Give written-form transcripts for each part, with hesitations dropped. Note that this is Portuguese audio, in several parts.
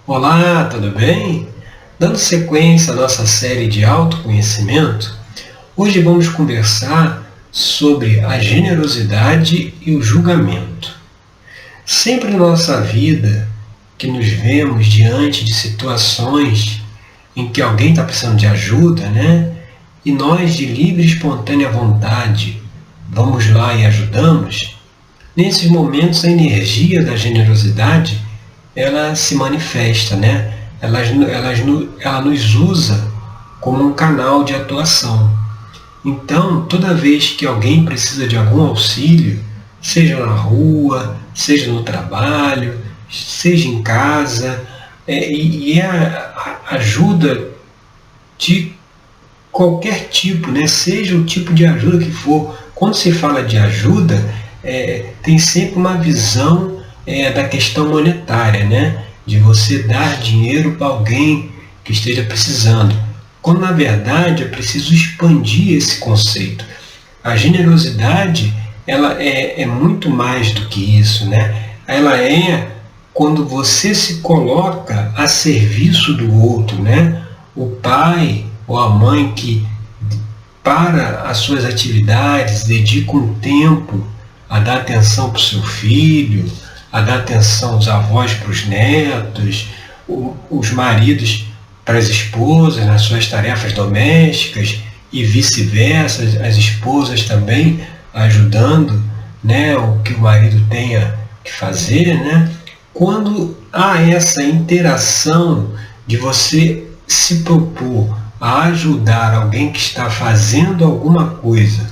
Olá, tudo bem? Dando sequência à nossa série de autoconhecimento, hoje vamos conversar sobre a generosidade e o julgamento. Sempre na nossa vida que nos vemos diante de situações em que alguém está precisando de ajuda, né? E nós, de livre e espontânea vontade, vamos lá e ajudamos, nesses momentos a energia da generosidade ela se manifesta, né? Ela nos usa como um canal de atuação. Então, toda vez que alguém precisa de algum auxílio, seja na rua, seja no trabalho, seja em casa, e a ajuda de qualquer tipo, né? Seja o tipo de ajuda que for. Quando se fala de ajuda, tem sempre uma visão da questão monetária, né? De você dar dinheiro para alguém que esteja precisando. Quando na verdade é preciso expandir esse conceito. A generosidade ela é muito mais do que isso, né? Ela é quando você se coloca a serviço do outro, né? O pai ou a mãe que para as suas atividades dedica um tempo a dar atenção para o seu filho, a dar atenção aos avós para os netos, os maridos para as esposas nas suas tarefas domésticas e vice-versa, as esposas também ajudando, né, o que o marido tenha que fazer, né? Quando há essa interação de você se propor a ajudar alguém que está fazendo alguma coisa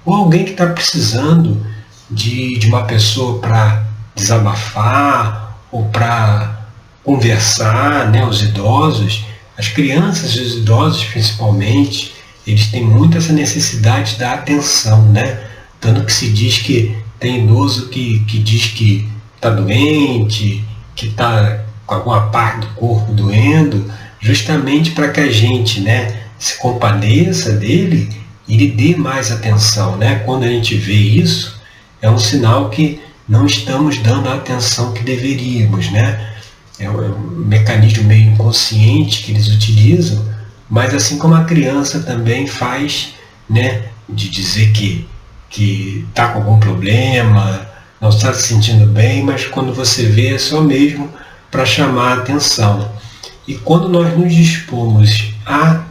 ou alguém que está precisando de uma pessoa para desabafar ou para conversar, né? Os idosos, as crianças e os idosos principalmente, eles têm muito essa necessidade da atenção, né? Tanto que se diz que tem idoso que diz que está doente, que está com alguma parte do corpo doendo, justamente para que a gente, né, se compadeça dele e lhe dê mais atenção, né? Quando a gente vê isso, é um sinal que não estamos dando a atenção que deveríamos, né? É um mecanismo meio inconsciente que eles utilizam, mas assim como a criança também faz, né? De dizer que está com algum problema, não está se sentindo bem, mas quando você vê é só mesmo para chamar a atenção. E quando nós nos dispomos a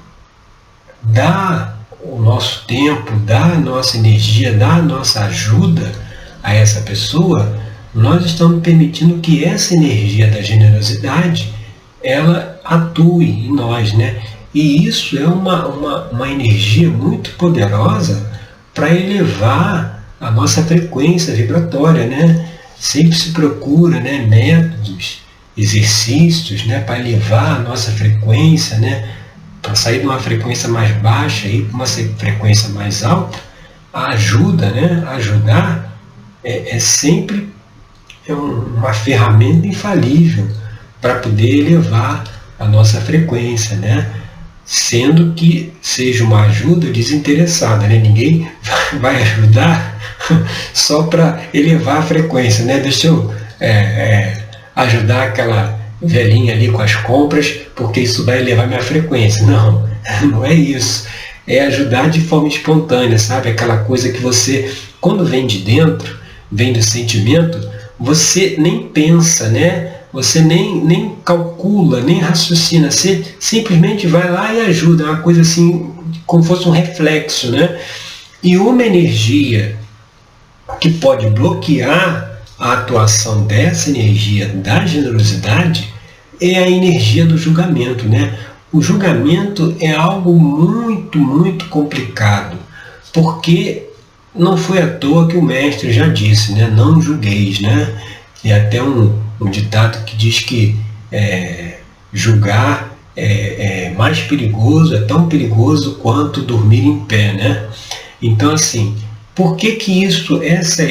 dar o nosso tempo, dar a nossa energia, dar a nossa ajuda a essa pessoa, nós estamos permitindo que essa energia da generosidade ela atue em nós, né? E isso é uma energia muito poderosa para elevar a nossa frequência vibratória, né? Sempre se procura, né, métodos, exercícios, né, para elevar a nossa frequência, né, para sair de uma frequência mais baixa e para uma frequência mais alta. A ajuda, né, ajudar sempre uma ferramenta infalível para poder elevar a nossa frequência, né? Sendo que seja uma ajuda desinteressada, né? Ninguém vai ajudar só para elevar a frequência, né? Deixa eu ajudar aquela velhinha ali com as compras, porque isso vai elevar minha frequência. Não, não é isso. É ajudar de forma espontânea, sabe? Aquela coisa que você, quando vem de dentro, vem do sentimento, você nem pensa, né? Você nem calcula, nem raciocina, você simplesmente vai lá e ajuda, é uma coisa assim, como fosse um reflexo, né? E uma energia que pode bloquear a atuação dessa energia da generosidade é a energia do julgamento, né? O julgamento é algo muito, muito complicado, porque não foi à toa que o mestre já disse, né? Não julgueis, né? E até um ditado que diz que julgar é mais perigoso, é tão perigoso quanto dormir em pé, né? Então, assim, por que essa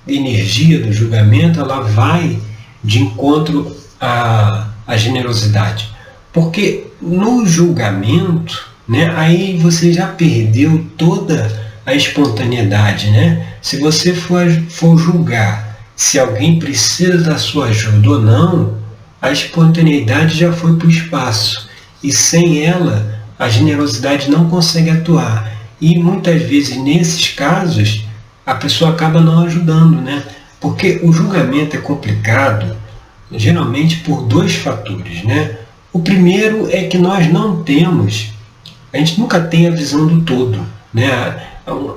energia do julgamento ela vai de encontro à generosidade? Porque no julgamento, né, aí você já perdeu toda a espontaneidade, né? Se você for julgar se alguém precisa da sua ajuda ou não, a espontaneidade já foi para o espaço. E sem ela, a generosidade não consegue atuar. E muitas vezes, nesses casos, a pessoa acaba não ajudando, né? Porque o julgamento é complicado, geralmente por dois fatores, né? O primeiro é que nós não temos, a gente nunca tem a visão do todo, né?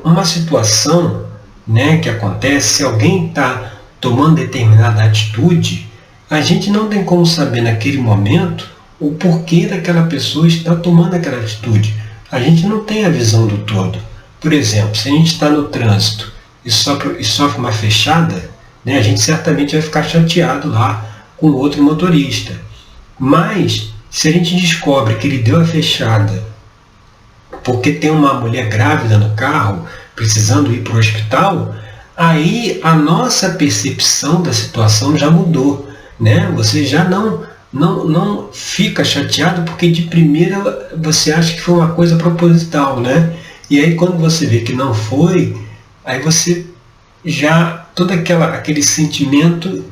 Uma situação, né, que acontece, se alguém está tomando determinada atitude, a gente não tem como saber naquele momento o porquê daquela pessoa está tomando aquela atitude. A gente não tem a visão do todo. Por exemplo, se a gente está no trânsito e sofre uma fechada, né, a gente certamente vai ficar chateado lá com o outro motorista. Mas, se a gente descobre que ele deu a fechada porque tem uma mulher grávida no carro, precisando ir para o hospital, aí a nossa percepção da situação já mudou, né? Você já não fica chateado porque de primeira você acha que foi uma coisa proposital, né? E aí quando você vê que não foi, aí você já, todo aquele sentimento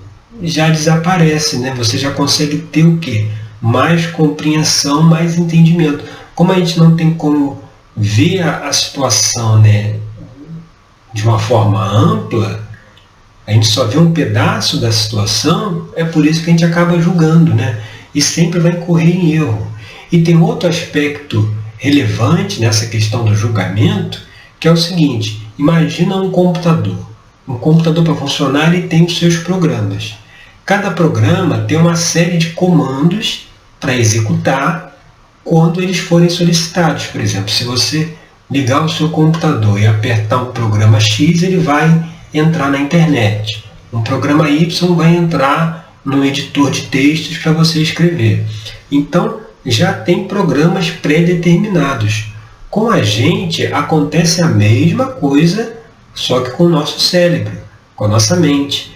já desaparece, né? Você já consegue ter o quê? Mais compreensão, mais entendimento. Como a gente não tem como ver a situação, né, de uma forma ampla, a gente só vê um pedaço da situação, é por isso que a gente acaba julgando, né? E sempre vai incorrer em erro. E tem outro aspecto relevante nessa questão do julgamento, que é o seguinte: imagina um computador. Um computador, para funcionar, ele tem os seus programas. Cada programa tem uma série de comandos para executar quando eles forem solicitados. Por exemplo, se você ligar o seu computador e apertar um programa X, ele vai entrar na internet. Um programa Y vai entrar no editor de textos para você escrever. Então, já tem programas pré-determinados. Com a gente, acontece a mesma coisa, só que com o nosso cérebro, com a nossa mente.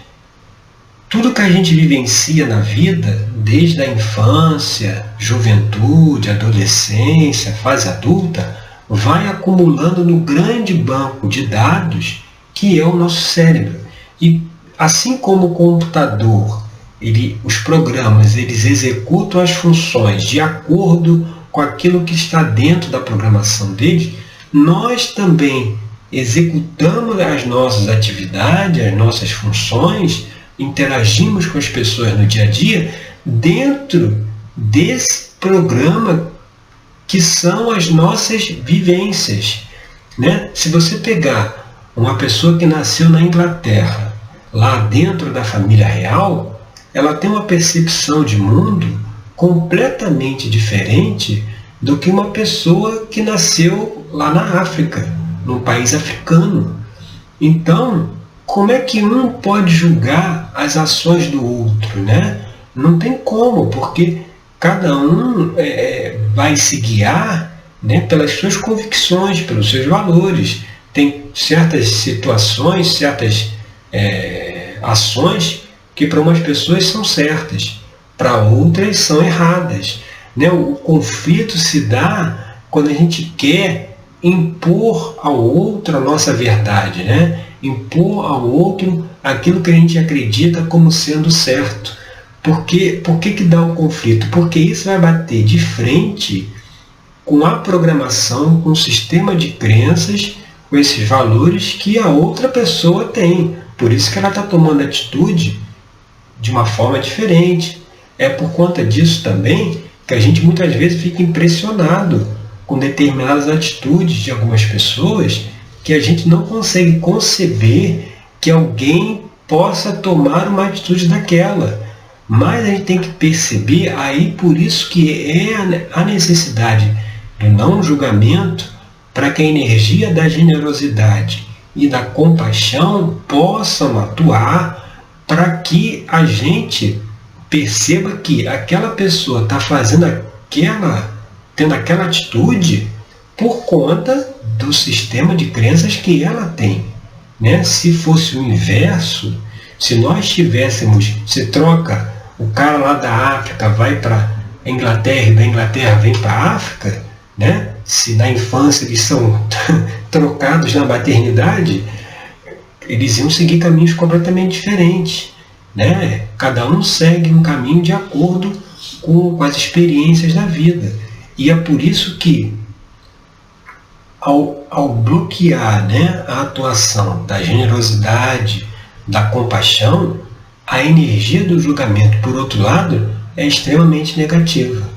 Tudo que a gente vivencia na vida, desde a infância, juventude, adolescência, fase adulta, vai acumulando no grande banco de dados que é o nosso cérebro. E assim como o computador, os programas, eles executam as funções de acordo com aquilo que está dentro da programação deles, nós também executamos as nossas atividades, as nossas funções, interagimos com as pessoas no dia a dia dentro desse programa que são as nossas vivências, né? Se você pegar uma pessoa que nasceu na Inglaterra, lá dentro da família real, ela tem uma percepção de mundo completamente diferente do que uma pessoa que nasceu lá na África, num país africano. Então, como é que um pode julgar as ações do outro, né? Não tem como, porque cada um vai se guiar, né, pelas suas convicções, pelos seus valores. Tem certas situações, certas ações que para umas pessoas são certas, para outras são erradas, né? O conflito se dá quando a gente quer impor ao outro a nossa verdade, né? Impor ao outro aquilo que a gente acredita como sendo certo. Por que dá o conflito? Porque isso vai bater de frente com a programação, com o sistema de crenças, com esses valores que a outra pessoa tem. Por isso que ela está tomando atitude de uma forma diferente. É por conta disso também que a gente muitas vezes fica impressionado com determinadas atitudes de algumas pessoas que a gente não consegue conceber que alguém possa tomar uma atitude daquela. Mas a gente tem que perceber, aí por isso que é a necessidade do não julgamento, para que a energia da generosidade e da compaixão possam atuar, para que a gente perceba que aquela pessoa está tendo aquela atitude por conta do sistema de crenças que ela tem, né? Se fosse o inverso, se nós tivéssemos, se troca o cara lá da África vai para a Inglaterra e da Inglaterra vem para a África, né? Se na infância eles são trocados na maternidade, eles iam seguir caminhos completamente diferentes. né? Cada um segue um caminho de acordo com as experiências da vida. E é por isso que, ao bloquear, né, a atuação da generosidade, da compaixão, a energia do julgamento, por outro lado, é extremamente negativa.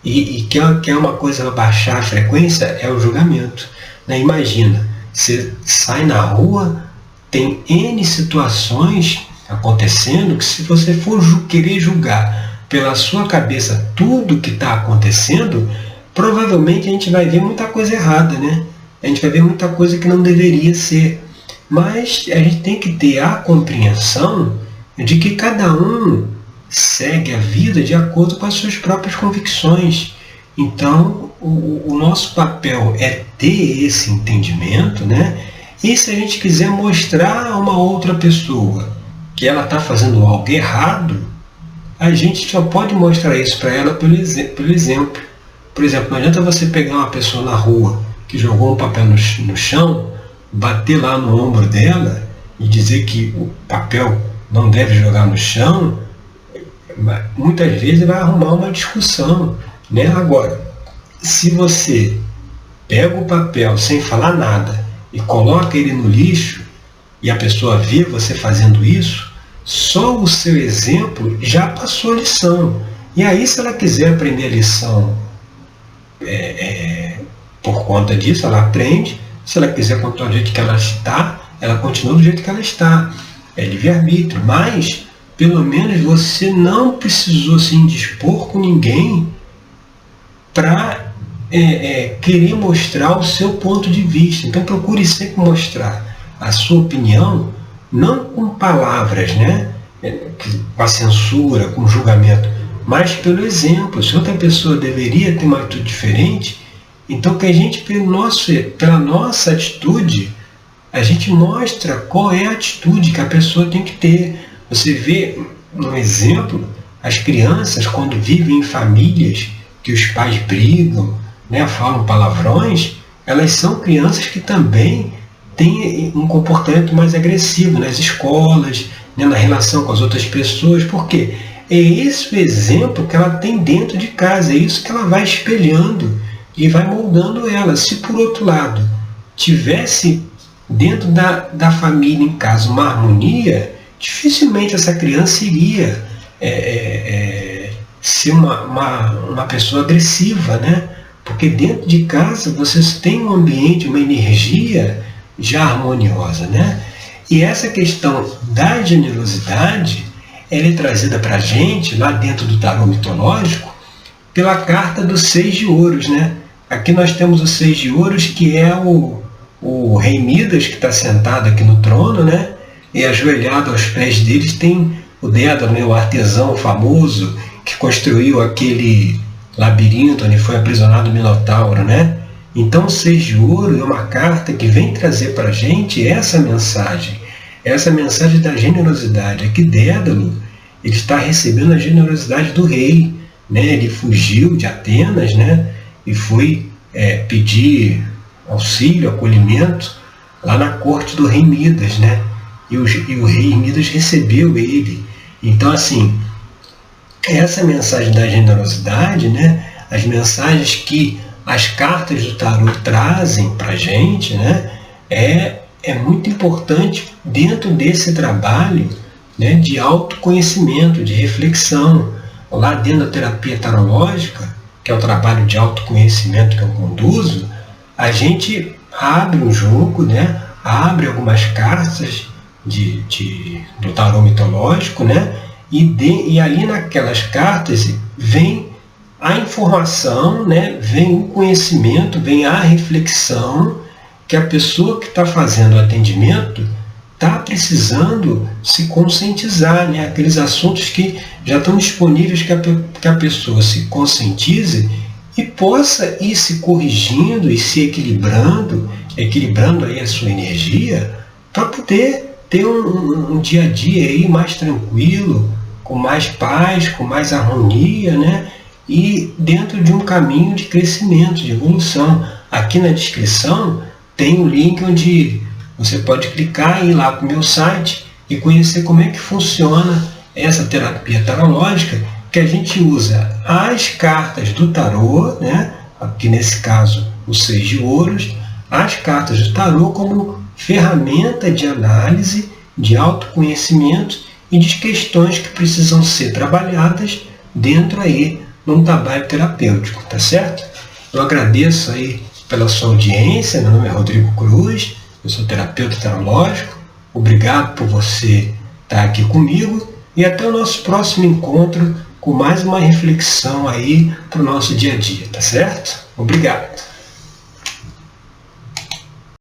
E quer uma coisa baixar a frequência, é o julgamento. Né? Imagina, você sai na rua, tem N situações acontecendo que, se você for querer julgar pela sua cabeça tudo que está acontecendo, provavelmente a gente vai ver muita coisa errada, né? A gente vai ver muita coisa que não deveria ser. Mas a gente tem que ter a compreensão de que cada um segue a vida de acordo com as suas próprias convicções. Então, o nosso papel é ter esse entendimento, né? E se a gente quiser mostrar a uma outra pessoa que ela está fazendo algo errado, a gente só pode mostrar isso para ela pelo exemplo. Por exemplo, não adianta você pegar uma pessoa na rua que jogou um papel no chão, bater lá no ombro dela e dizer que o papel não deve jogar no chão. Muitas vezes vai arrumar uma discussão, né? Agora, se você pega o papel sem falar nada e coloca ele no lixo, e a pessoa vê você fazendo isso, só o seu exemplo já passou a lição. E aí, se ela quiser aprender a lição por conta disso, ela aprende. Se ela quiser continuar do jeito que ela está, ela continua do jeito que ela está. É livre-arbítrio. Mas, pelo menos, você não precisou se indispor com ninguém para querer mostrar o seu ponto de vista. Então, procure sempre mostrar a sua opinião, não com palavras, né? Com a censura, com o julgamento, mas pelo exemplo. Se outra pessoa deveria ter uma atitude diferente, então que a gente, pela nossa atitude, a gente mostra qual é a atitude que a pessoa tem que ter. Você vê um exemplo, as crianças, quando vivem em famílias que os pais brigam, né, falam palavrões, elas são crianças que também têm um comportamento mais agressivo nas escolas, né, na relação com as outras pessoas. Por quê? É esse o exemplo que ela tem dentro de casa, é isso que ela vai espelhando e vai moldando ela. Se, por outro lado, tivesse dentro da família em casa uma harmonia, dificilmente essa criança iria ser uma pessoa agressiva, né? Porque dentro de casa vocês têm um ambiente, uma energia já harmoniosa, né? E essa questão da generosidade, ela é trazida para a gente, lá dentro do tarô mitológico, pela carta dos 6 de ouros, né? Aqui nós temos o 6 de ouros, que é o rei Midas, que está sentado aqui no trono, né? E ajoelhado aos pés deles tem o Dédalo, né? O artesão famoso que construiu aquele labirinto onde foi aprisionado o Minotauro, né? Então o 6 de ouro é uma carta que vem trazer para a gente essa mensagem da generosidade. Aqui Dédalo, ele está recebendo a generosidade do rei, né? Ele fugiu de Atenas, né? E foi pedir auxílio, acolhimento lá na corte do rei Midas, né? E o rei Midas recebeu ele. Então, assim, essa mensagem da generosidade, né? As mensagens que as cartas do tarô trazem para a gente, né? É muito importante dentro desse trabalho, né, de autoconhecimento, de reflexão. Lá dentro da terapia tarológica, que é o trabalho de autoconhecimento que eu conduzo, a gente abre um jogo, né, abre algumas cartas do tarô mitológico, né, e ali naquelas cartas vem a informação, né, vem o conhecimento, vem a reflexão que a pessoa que está fazendo o atendimento está precisando se conscientizar, né? Aqueles assuntos que já estão disponíveis, que a pessoa se conscientize e possa ir se corrigindo e se equilibrando aí a sua energia, para poder ter um dia a dia aí mais tranquilo, com mais paz, com mais harmonia, né? E dentro de um caminho de crescimento, de evolução. Aqui na descrição tem um link onde você pode clicar e ir lá para o meu site e conhecer como é que funciona essa terapia tarológica que a gente usa as cartas do tarô, né? Aqui nesse caso o 6 de ouros, as cartas do tarô como ferramenta de análise, de autoconhecimento e de questões que precisam ser trabalhadas dentro aí de um trabalho terapêutico, tá certo? Eu agradeço aí pela sua audiência, meu nome é Rodrigo Cruz, eu sou terapeuta tarológico, obrigado por você estar aqui comigo e até o nosso próximo encontro com mais uma reflexão aí para o nosso dia a dia, tá certo? Obrigado!